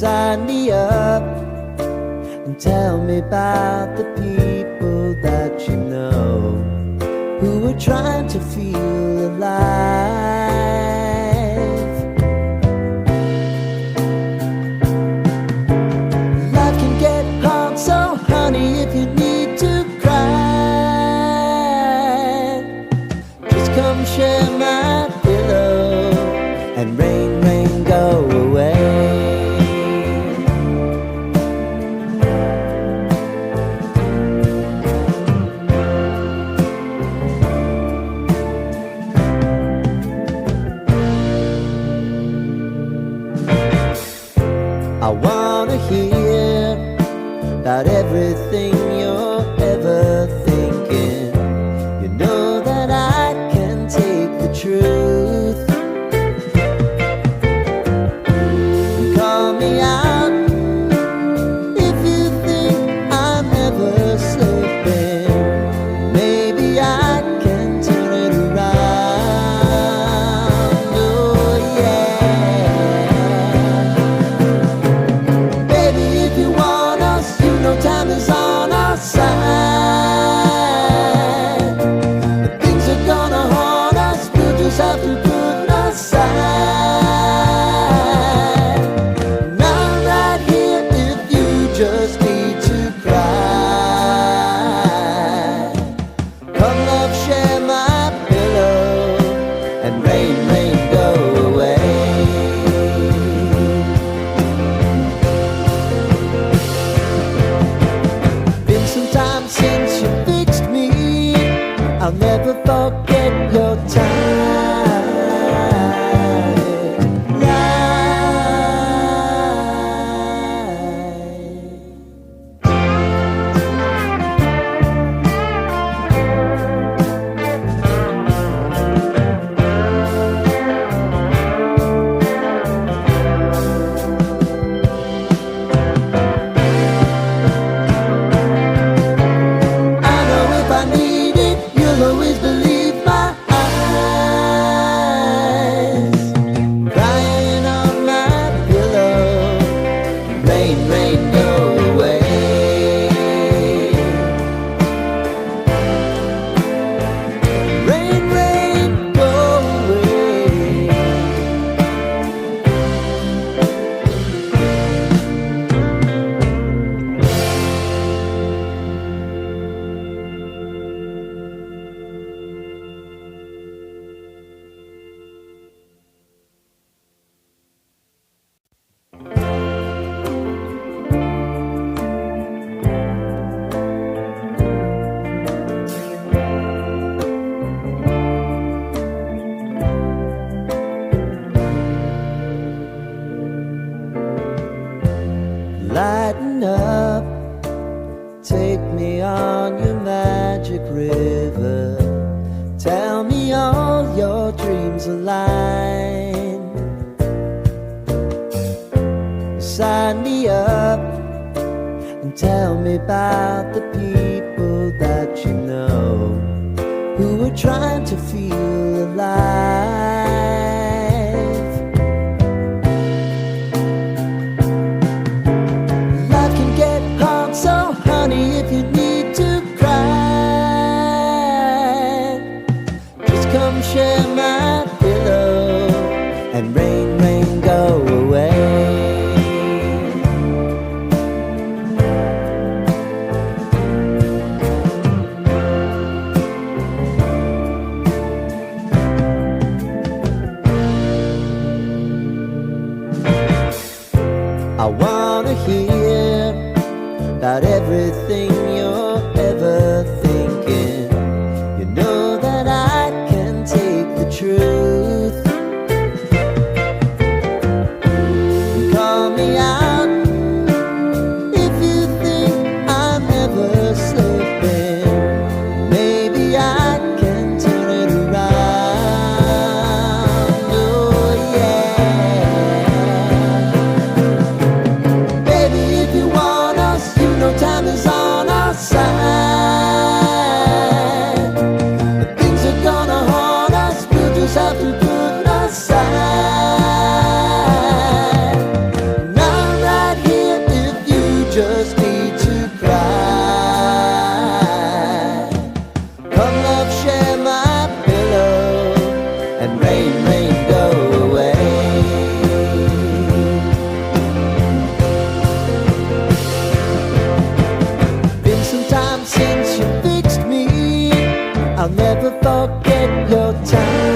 Sign me up and tell me about the people that you know who are trying to feel alive. Life can get hard, so honey, if you need to cry, just come share my pillow and rain, rain, go away. I wanna hear about everything you're ever thinking. You know that I can take the truth. And call me out if you think I'm ever slipping. Maybe I can turn it around. Oh yeah. Baby, if you want us, you know time is on our side. But things are gonna haunt us, we'll just have to put aside. And I'm right here if you just need to cry. Come love, share my pillow and rain, rain, go away. Been some time since you fixed me, I'll never forget your time. I know if I need it, you'll always believe my eyes. Crying on my pillow, rain, rain, go away. Rain, rain, go away. Lighten up, take me on your magic river. Tell me all your dreams align. Sign me up and tell me about the people that you know who are trying to feel alive. Life can get hard, so honey, if you need to cry, just come share my pillow and rain, rain, go away. I wanna hear about everything you're ever thinking. You know that I can take the truth. And call me out if you think I'm ever slipping. Maybe I can turn it around. Oh yeah. Baby, if you want us, you know time is on our I'll never forget your time.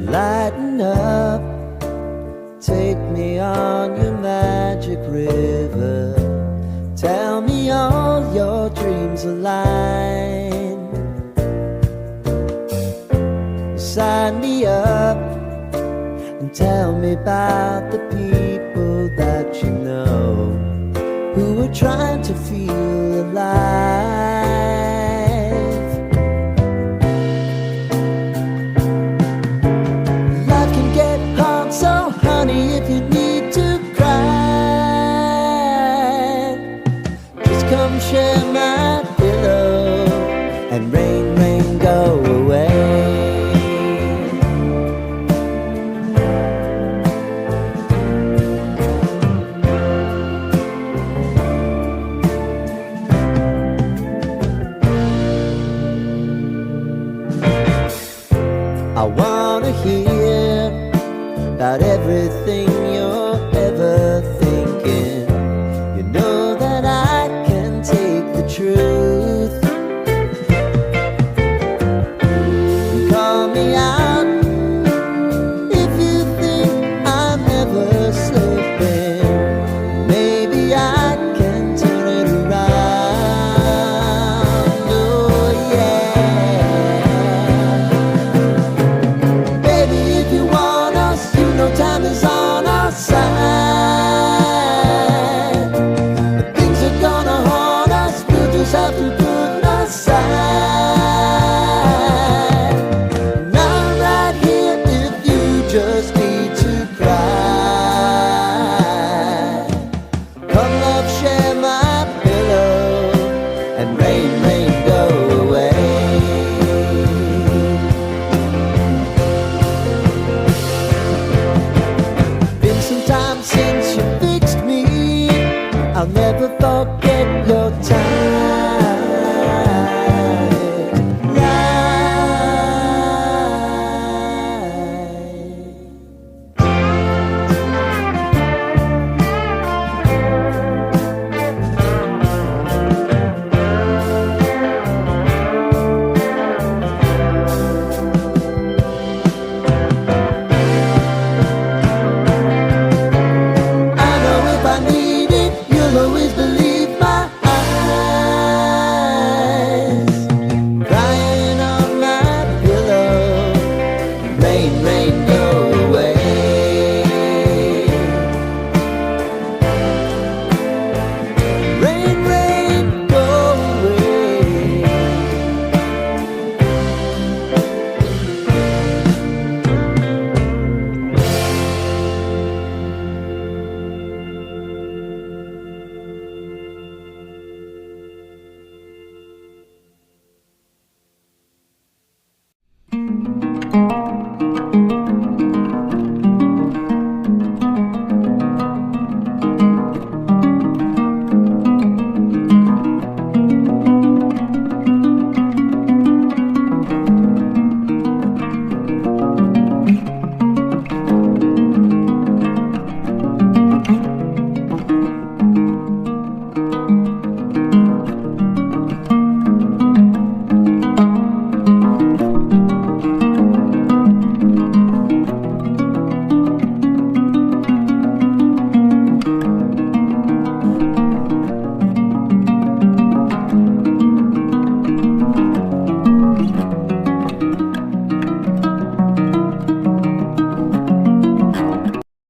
Lighten up, take me on your magic river. Tell me all your dreams align. Sign me up and tell me about the people that you know who are trying to feel alive. Life can get hard, so honey, if you need to cry, just come share my pillow and rain, rain, go away. I wanna hear about everything you're